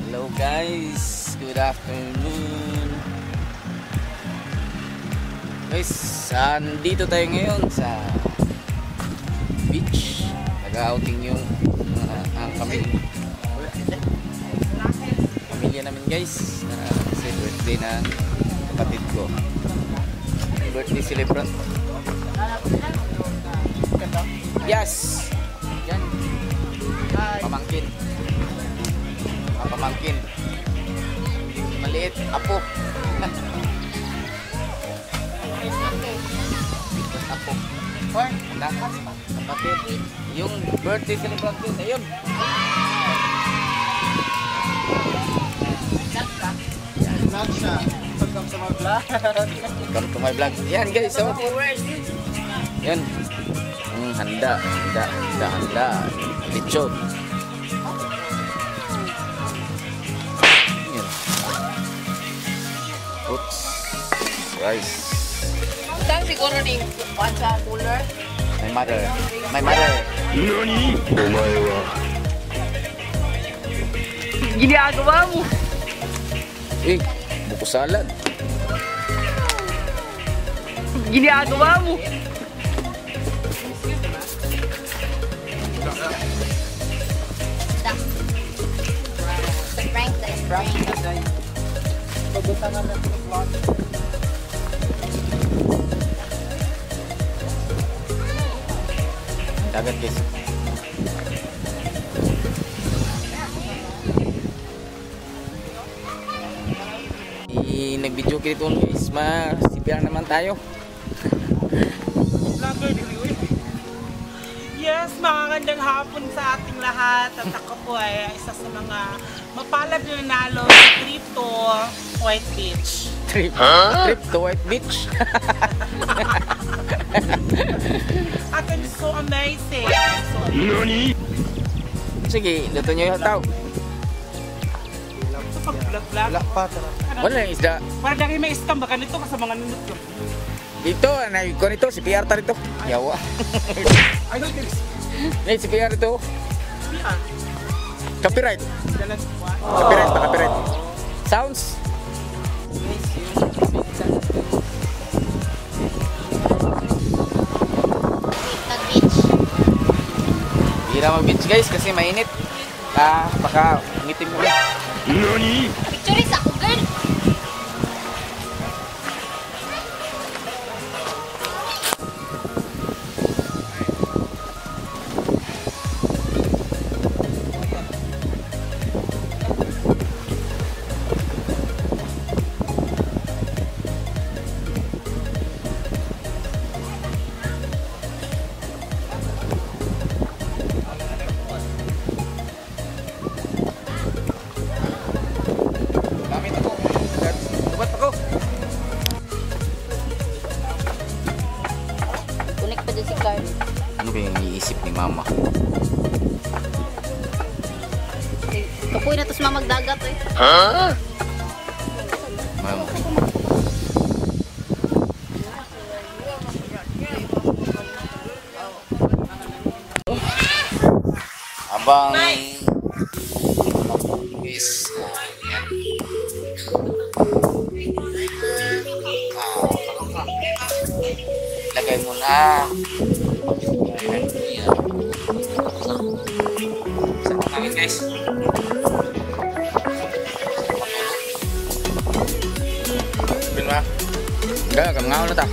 Hello guys, good afternoon. Guys, nandito tayo ngayon sa beach. Nag-outing yung ang pamilya namin guys. Kasi birthday ng kapatid ko. Birthday celebrant. Yes! Yan. Pamangkin. Pamangkin. Maliit, apo. Apo. Anak, kapatid. Yung birthday celebrant yun, ayun. Vlog siya. Welcome to my vlog. Welcome to my vlog. Yan guys, so. Yan. Handa. Lechon. Yan. Oops. Rice. Saan siguro ni sa cooler? My mother. Nani? Omae wa. Ginagawa mo. Buko salad. Ginagawa mo. Dagat guys. Nag-video kita dito guys. Sipiang naman tayo. Yes, magandang hapon sa ating lahat. At ako po ay isa sa mga mapalad na nanalo sa trip to White Beach. Trip to White Beach. At it's so amazing. Nani? Sige, luto nyo yung tao. Ito pag-vlog-vlog. Wala yung isda. Para dahil may scam, baka nito ka sa mga nunod ko. Dito, ko nito, si PR ta rito. Yawa. I don't think so. Si PR ito. PR. Copyright. Copyright. Sounds. Nag-beach. Bira mag-beach guys kasi mainit. Baka ngitim mo. Nani? Picture is ako, girl. Ano ba yung iisip ni mama? Kapoy na to sa magdagat eh. Ha? Mama. Abang is yan. Lagay mo na. Saan namin guys? Pinwa? Enggak, kamngaw na ta.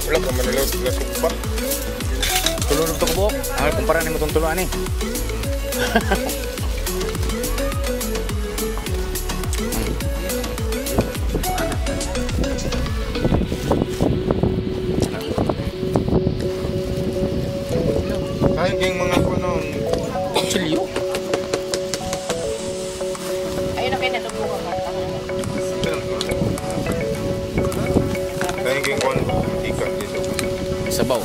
Wala ka manilog na sumpa. Tulunod to ko buhok. Ang kumpara ni mo itong tuluan eh. Kahit yung mga ko noon. Chilyo? Ayun na kayo natubungan ka. Kahit yung kon ikan dito. Sabaw.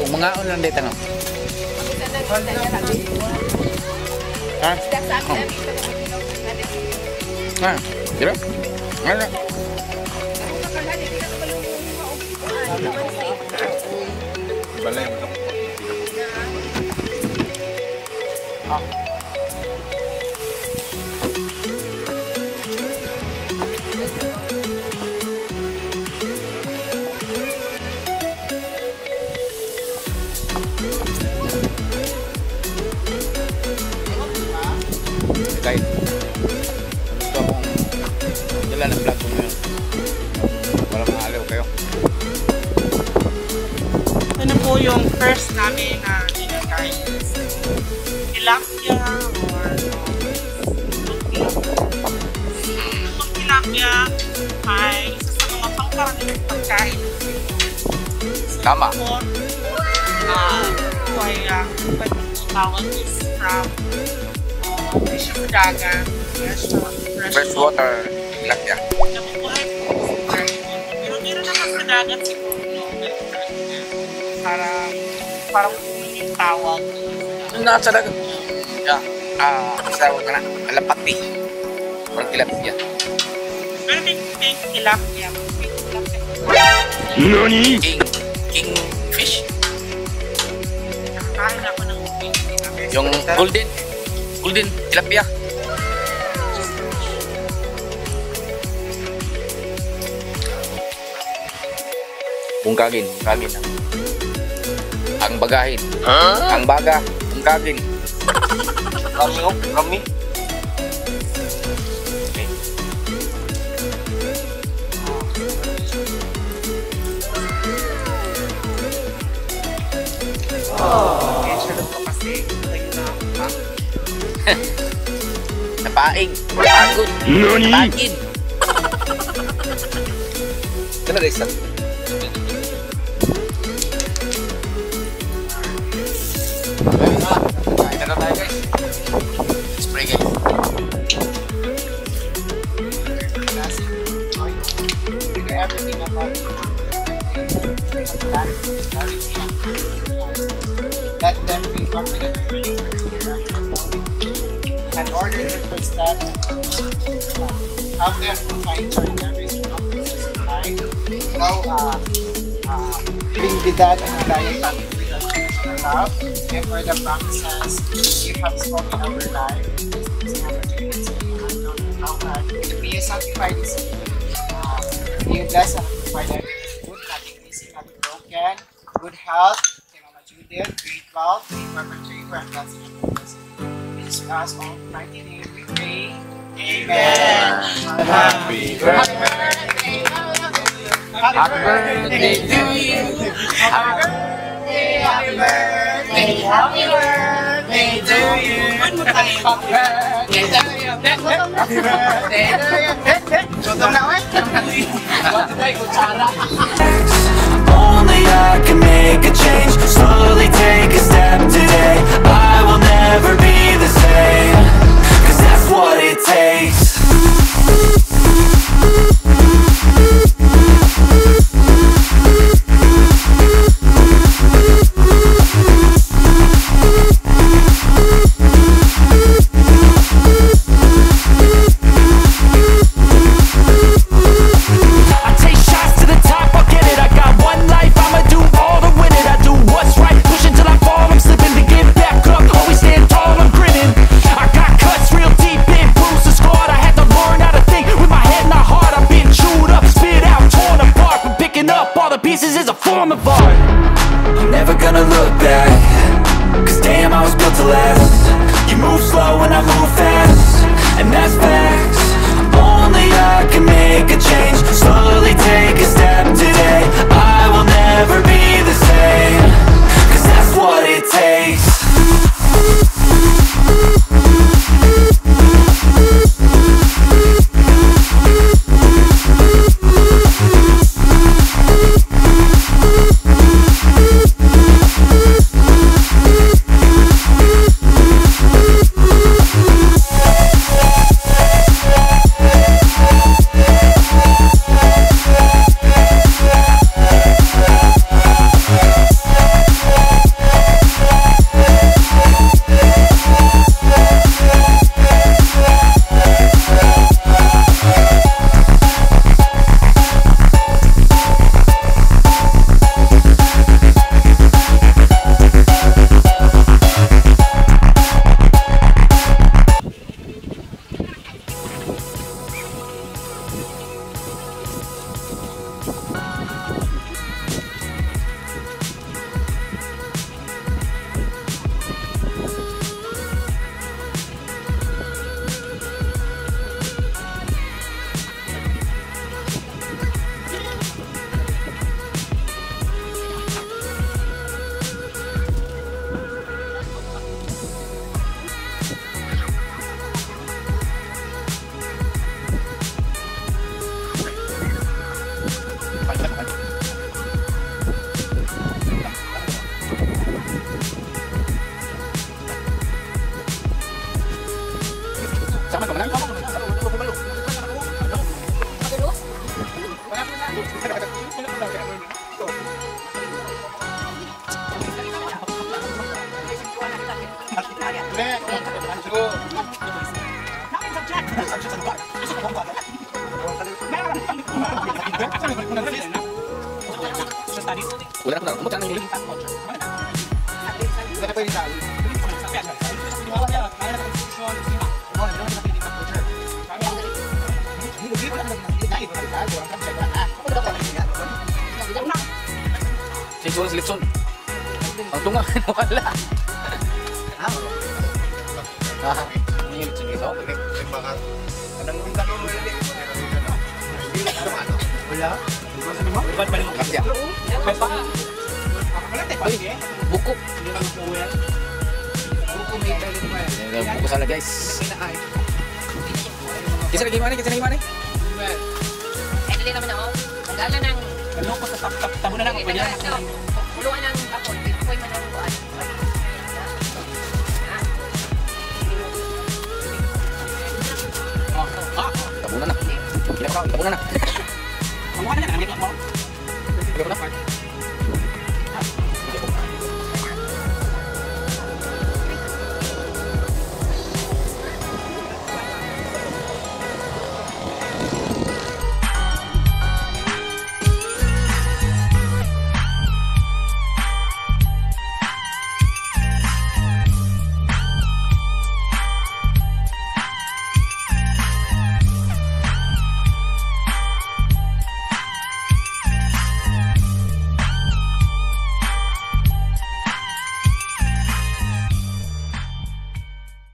Mga lang dito no? Ha? Ha? Dira? Ano? Balay mo. Guys, gusto akong dala ng vlog ko ngayon para maaliw kayo. Ito na po yung first namin na dinner guys. Tilapia or itong tilapia ay isa sa mga pangkaraniwang pagkain. Tama. Ito ay tawag is from fish sa dagat, Fresh water tilapia. Pero meron naman sa dagat siguro parang yung tawag. Yung nasa dagat. Yeah. Tawag ka na. Alapati. Parang tilapia. Pero may tilapia. Nani? King fish. Nakakain ako ng tilapia. Yung golden tilapia. Bungkagin ang bagahin. Ang baga, bungkagin. Kami. Napaing, pagod, pagin. Kena desa. Kain na tayo guys. Spray guys. Everything about let them be confident and order the first step. Have them find every single line. Living with that and diet love. And for the promises you have spoken over life, be a sanctified you bless and provide everything good, nothing missing, nothing broken, good health, Mama Judith, great wealth, great favor, and blessing and blessing. In Jesus' mighty name we pray. Amen. Happy birthday. Happy birthday to you. Happy birthday. Happy birthday. Happy birthday to you. Happy birthday to you. Happy birthday to you. Only I can make a change. Slowly take a step today. I will never be the same, 'cause that's what it takes. Wala na ko na. Umot ka nang huli. Hindi ka pwede sa alin. Sexual selection. Ang tunga, wala. Ini lucu gitu. Kerja. Buku. Buku salah guys. Kisah lagi mana? Kisah lagi mana? Hindi naman ako. Gala ng... Ano ko sa tabo na lang ako yan. Puluan ng bakol. Ako'y manangguan. Tabunan na. Tabunan na.